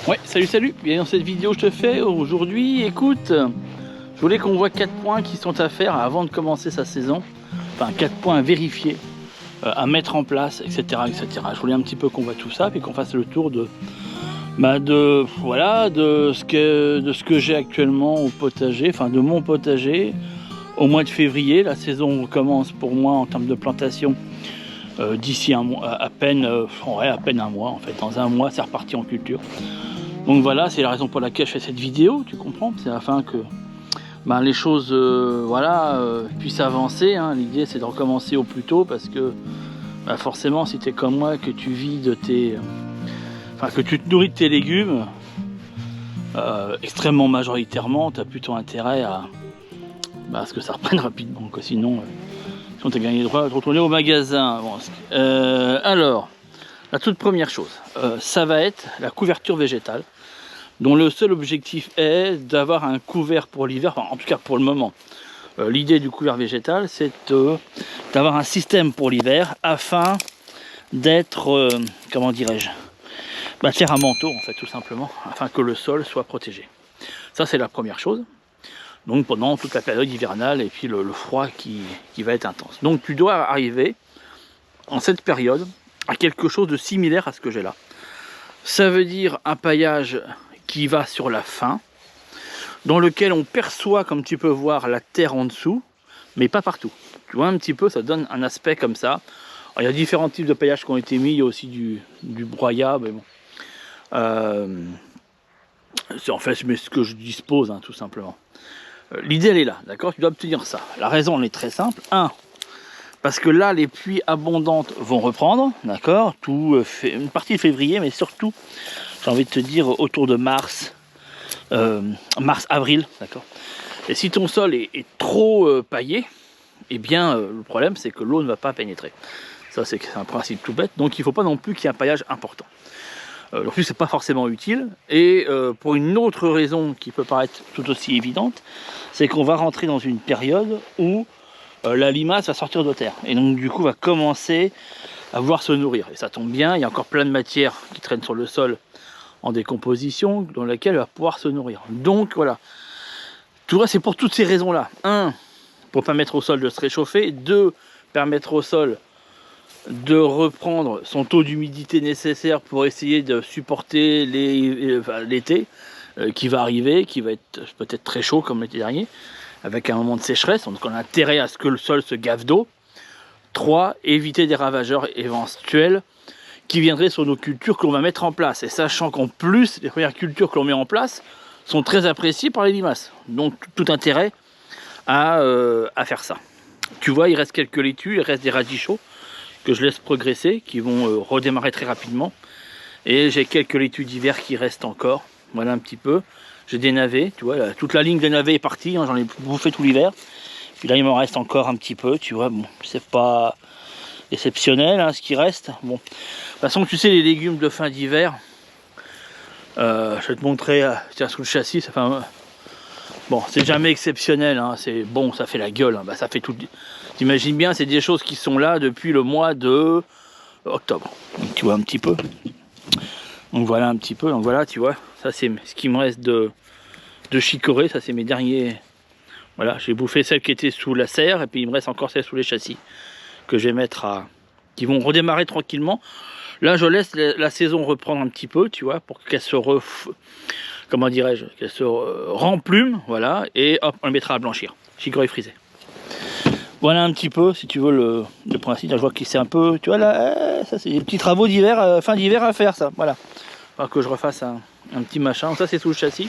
Ouais, salut, bien dans cette vidéo je te fais aujourd'hui, écoute, je voulais qu'on voit 4 points qui sont à faire avant de commencer sa saison, enfin 4 points à vérifier, à mettre en place, etc., etc. Je voulais un petit peu qu'on voit tout ça, puis qu'on fasse le tour de ce que j'ai actuellement au potager, enfin de mon potager, au mois de février. La saison commence pour moi en termes de plantation d'ici un mois, à peine un mois en fait. Dans un mois c'est reparti en culture. Donc voilà, c'est la raison pour laquelle je fais cette vidéo, tu comprends, c'est afin que les choses puissent avancer, hein. L'idée c'est de recommencer au plus tôt parce que forcément si tu es comme moi, que tu vis de que tu te nourris de tes légumes extrêmement majoritairement, tu as plutôt intérêt à ce que ça reprenne rapidement, quoi. Sinon tu as gagné le droit de retourner au magasin. Bon, alors, la toute première chose, ça va être la couverture végétale, dont le seul objectif est d'avoir un couvert pour l'hiver, enfin, en tout cas pour le moment. L'idée du couvert végétal, c'est d'avoir un système pour l'hiver afin d'être, comment dirais-je, faire un manteau en fait, tout simplement, afin que le sol soit protégé. Ça c'est la première chose. Donc pendant toute la période hivernale et puis le froid qui va être intense. Donc tu dois arriver en cette période à quelque chose de similaire à ce que j'ai là. Ça veut dire un paillage qui va sur la fin, dans lequel on perçoit, comme tu peux voir, la terre en dessous, mais pas partout. Tu vois un petit peu, ça donne un aspect comme ça. Alors, il y a différents types de paillage qui ont été mis, il y a aussi du broyat, mais bon. C'est en fait ce que je dispose, hein, tout simplement. L'idée elle est là, d'accord? Tu dois obtenir ça. La raison elle est très simple. Parce que là les pluies abondantes vont reprendre, d'accord? Une partie de février, mais surtout, j'ai envie de te dire autour de mars-avril, d'accord? Et si ton sol est trop paillé, eh bien le problème c'est que l'eau ne va pas pénétrer. Ça c'est un principe tout bête, donc il ne faut pas non plus qu'il y ait un paillage important. En plus c'est pas forcément utile, et pour une autre raison qui peut paraître tout aussi évidente, c'est qu'on va rentrer dans une période où la limace va sortir de terre, et donc du coup va commencer à vouloir se nourrir, et ça tombe bien, il y a encore plein de matière qui traîne sur le sol en décomposition, dans laquelle elle va pouvoir se nourrir. Donc voilà, tout ça c'est pour toutes ces raisons là. 1, pour permettre au sol de se réchauffer. 2, permettre au sol de reprendre son taux d'humidité nécessaire pour essayer de supporter l'été qui va arriver, qui va être peut-être très chaud comme l'été dernier, avec un moment de sécheresse, donc on a intérêt à ce que le sol se gave d'eau. 3, éviter des ravageurs éventuels qui viendraient sur nos cultures que l'on va mettre en place, et sachant qu'en plus les premières cultures que l'on met en place sont très appréciées par les limaces, donc tout intérêt à faire ça. Tu vois, il reste quelques laitues, il reste des radis que je laisse progresser, qui vont redémarrer très rapidement. Et j'ai quelques laitues d'hiver qui restent encore. Voilà un petit peu. J'ai des navets, tu vois, là, toute la ligne des navets est partie, hein, j'en ai bouffé tout l'hiver. Puis là, il m'en reste encore un petit peu, tu vois. Bon, c'est pas exceptionnel, hein, ce qui reste. Bon, de toute façon, tu sais, les légumes de fin d'hiver, je vais te montrer, tiens, sous le châssis, ça fait bon, c'est jamais exceptionnel, hein, c'est bon, ça fait la gueule, hein, ça fait tout. T'imagines bien, c'est des choses qui sont là depuis le mois de octobre. Donc, tu vois un petit peu. Donc voilà un petit peu. Donc voilà, tu vois, ça c'est ce qui me reste de chicorée. Ça c'est mes derniers. Voilà, j'ai bouffé celles qui étaient sous la serre et puis il me reste encore celles sous les châssis que je vais mettre qui vont redémarrer tranquillement. Là, je laisse la saison reprendre un petit peu, tu vois, pour qu'elle se comment dirais-je, qu'elle se remplume, voilà, et hop, on le mettra à blanchir. Chicorée frisée. Voilà un petit peu, si tu veux, le principe. Je vois qu'il c'est un peu, tu vois là, ça c'est des petits travaux d'hiver, fin d'hiver à faire, ça. Voilà. Il va que je refasse un petit machin. Ça c'est sous le châssis.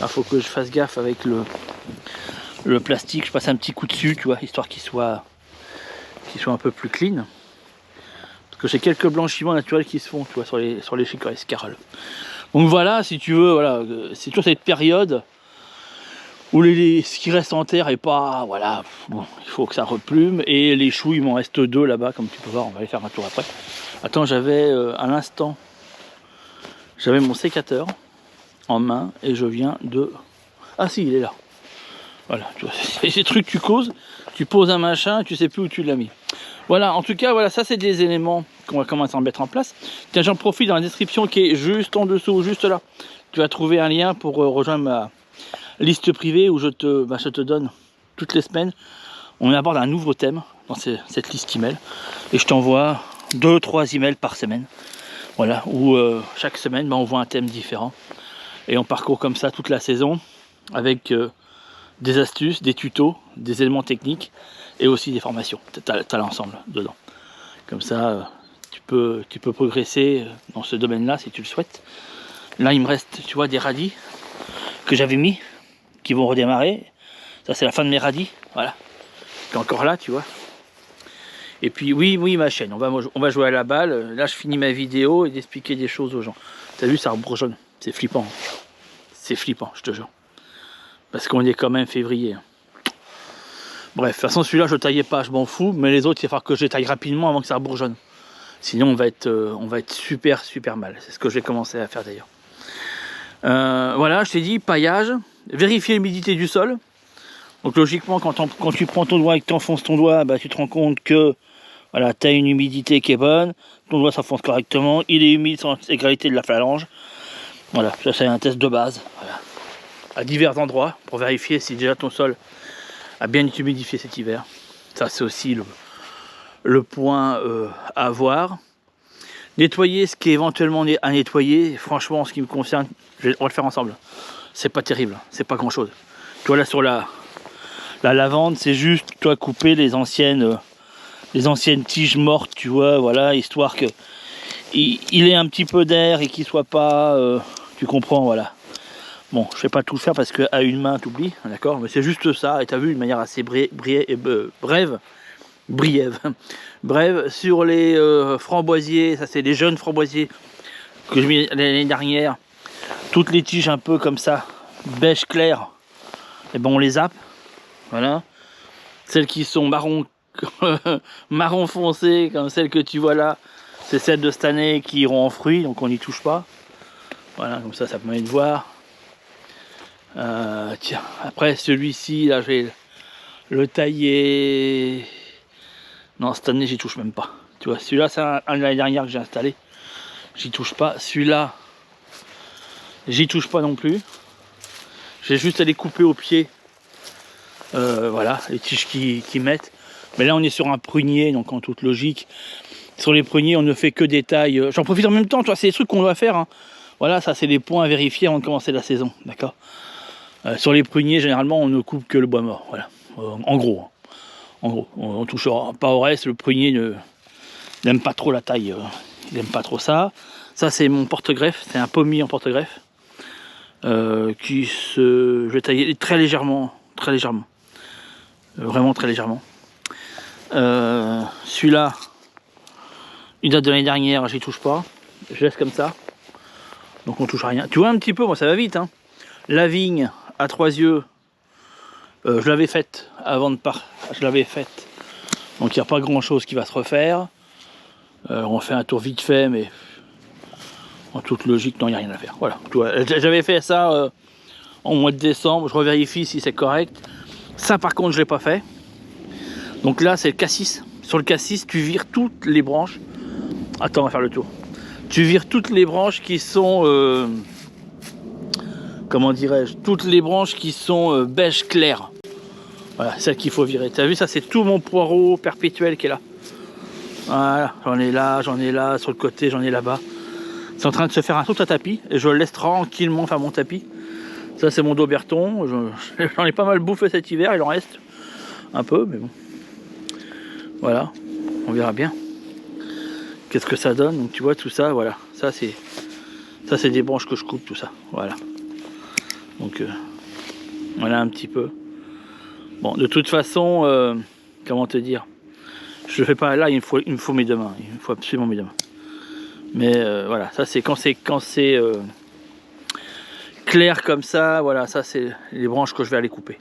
Il faut que je fasse gaffe avec le plastique. Je passe un petit coup dessus, tu vois, histoire qu'il soit un peu plus clean. Parce que j'ai quelques blanchiments naturels qui se font, tu vois, sur les chicorées scarole. Donc voilà, si tu veux, voilà, c'est toujours cette période où ce qui reste en terre est pas, voilà, bon, il faut que ça replume, et les choux il m'en reste 2 là-bas, comme tu peux voir, on va aller faire un tour après. Attends, j'avais à l'instant, j'avais mon sécateur en main et je viens de, ah si, il est là, voilà, tu vois, c'est ces trucs tu poses un machin, tu sais plus où tu l'as mis. Voilà, en tout cas, voilà, ça c'est des éléments qu'on va commencer à mettre en place. Tiens, j'en profite, dans la description qui est juste en dessous, juste là, tu vas trouver un lien pour rejoindre ma liste privée où je te donne toutes les semaines. On aborde un nouveau thème dans cette liste email et je t'envoie 2-3 emails par semaine. Voilà, où chaque semaine on voit un thème différent et on parcourt comme ça toute la saison avec des astuces, des tutos, des éléments techniques et aussi des formations. Tu as l'ensemble dedans. Comme ça, tu peux progresser dans ce domaine-là si tu le souhaites. Là, il me reste, tu vois, des radis que j'avais mis, qui vont redémarrer. Ça, c'est la fin de mes radis, voilà. Qui est encore là, tu vois. Et puis, oui, ma chaîne, on va jouer à la balle. Là, je finis ma vidéo et d'expliquer des choses aux gens. T'as vu, ça rebourgeonne. C'est flippant. C'est flippant, je te jure. Parce qu'on est quand même février. Bref, de toute façon, celui-là, je ne taillais pas, je m'en fous. Mais les autres, il va falloir que je les taille rapidement avant que ça rebourgeonne. Sinon, on va être super mal. C'est ce que j'ai commencé à faire d'ailleurs. Voilà, je t'ai dit, paillage. Vérifier l'humidité du sol. Donc logiquement, quand tu prends ton doigt et que tu enfonces ton doigt, bah, tu te rends compte que voilà, tu as une humidité qui est bonne. Ton doigt s'enfonce correctement. Il est humide sans égalité de la phalange. Voilà, ça c'est un test de base. Voilà. À divers endroits pour vérifier si déjà ton sol a bien été humidifié cet hiver. Ça c'est aussi le point à voir. Nettoyer ce qui est éventuellement à nettoyer. Franchement, en ce qui me concerne, on va le faire ensemble. C'est pas terrible, c'est pas grand chose. Tu vois là sur la lavande, c'est juste toi couper les anciennes tiges mortes, tu vois, voilà, histoire que il ait un petit peu d'air et qu'il soit pas, tu comprends, voilà. Bon, je vais pas tout faire parce que à une main t'oublies, d'accord, mais c'est juste ça. Et t'as vu, une manière assez brève sur les framboisiers. Ça c'est les jeunes framboisiers que j'ai mis l'année dernière. Toutes les tiges un peu comme ça, beige clair, et ben on les zappe. Voilà. Celles qui sont marron foncé, comme celles que tu vois là, c'est celles de cette année qui iront en fruits, donc on n'y touche pas. Voilà, comme ça permet de voir. Tiens, après celui-ci, là, je vais le tailler. Non, cette année, j'y touche même pas. Tu vois, celui-là, c'est un de l'année dernière que j'ai installé. J'y touche pas. Celui-là, j'y touche pas non plus. J'ai juste à les couper au pied. Voilà, les tiges qui mettent. Mais là, on est sur un prunier, donc en toute logique. Sur les pruniers, on ne fait que des tailles. J'en profite en même temps, tu vois, c'est des trucs qu'on doit faire. Hein. Voilà, ça, c'est des points à vérifier avant de commencer la saison. D'accord. Sur les pruniers, généralement, on ne coupe que le bois mort. Voilà. En gros. Hein. En gros, on ne touche pas au reste. Le prunier n'aime pas trop la taille. Il n'aime pas trop ça. Ça, c'est mon porte-greffe. C'est un pommier en porte-greffe. Je vais tailler très légèrement. Très légèrement. Vraiment très légèrement. Celui-là, il date de l'année dernière. J'y touche pas. Je laisse comme ça. Donc on touche à rien. Tu vois un petit peu, moi ça va vite. Hein. La vigne à 3 yeux. Je l'avais faite avant de partir. Je l'avais faite. Donc il n'y a pas grand chose qui va se refaire. On fait un tour vite fait, mais en toute logique, non, il n'y a rien à faire. Voilà. J'avais fait ça en mois de décembre. Je revérifie si c'est correct. Ça, par contre, je ne l'ai pas fait. Donc là, c'est le cassis. Sur le cassis, tu vires toutes les branches. Attends, on va faire le tour. Tu vires toutes les branches qui sont. Comment dirais-je, toutes les branches qui sont beige clair. Voilà, celle qu'il faut virer. Tu as vu, ça c'est tout mon poireau perpétuel qui est là. Voilà, j'en ai là, sur le côté, j'en ai là-bas. C'est en train de se faire un tout à tapis et je le laisse tranquillement faire mon tapis. Ça c'est mon Dauberton. J'en ai pas mal bouffé cet hiver, il en reste un peu, mais bon. Voilà, on verra bien. Qu'est-ce que ça donne. Donc tu vois tout ça, voilà. Ça c'est des branches que je coupe, tout ça. Voilà. Donc voilà un petit peu. Bon, de toute façon, comment te dire, je le fais pas là, il me faut mes deux mains. Il me faut absolument mes deux mains. Mais voilà, ça c'est quand c'est clair comme ça, voilà, ça c'est les branches que je vais aller couper.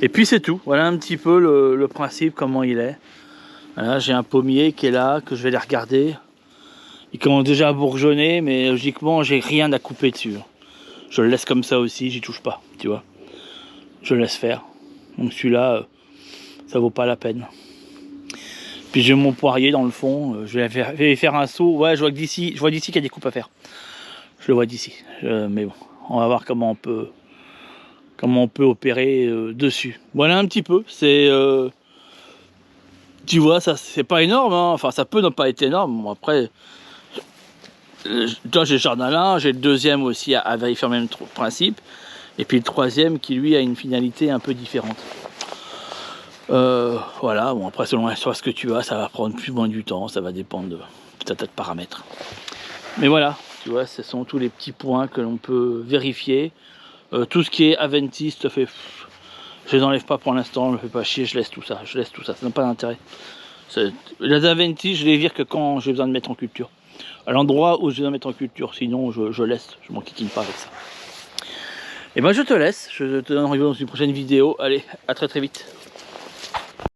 Et puis c'est tout. Voilà un petit peu le principe, comment il est. Voilà, j'ai un pommier qui est là, que je vais aller regarder. Il commence déjà à bourgeonner, mais logiquement j'ai rien à couper dessus. Je le laisse comme ça aussi, j'y touche pas, tu vois. Je le laisse faire. Donc celui-là, ça vaut pas la peine. Puis j'ai mon poirier dans le fond, je vais faire un saut. Ouais, je vois d'ici qu'il y a des coupes à faire. Je le vois d'ici. Mais bon, on va voir comment on peut opérer dessus. Voilà un petit peu. C'est tu vois, ça c'est pas énorme, hein. Enfin ça peut ne pas être énorme. Bon, après, toi j'ai le jardin là, j'ai le deuxième aussi à vérifier le même principe. Et puis le troisième qui lui a une finalité un peu différente. Voilà, bon après selon la surface que tu as, ça va prendre plus ou moins du temps, ça va dépendre de tout un tas de paramètres. Mais voilà, tu vois, ce sont tous les petits points que l'on peut vérifier. Tout ce qui est Aventis, je les enlève pas pour l'instant, je me fais pas chier, je laisse tout ça, ça n'a pas d'intérêt. Les Aventis, je les vire que quand j'ai besoin de mettre en culture. À l'endroit où j'ai besoin de mettre en culture, sinon je laisse, je m'enquiquine pas avec ça. Et ben je te laisse, je te donne rendez-vous dans une prochaine vidéo. Allez, à très vite.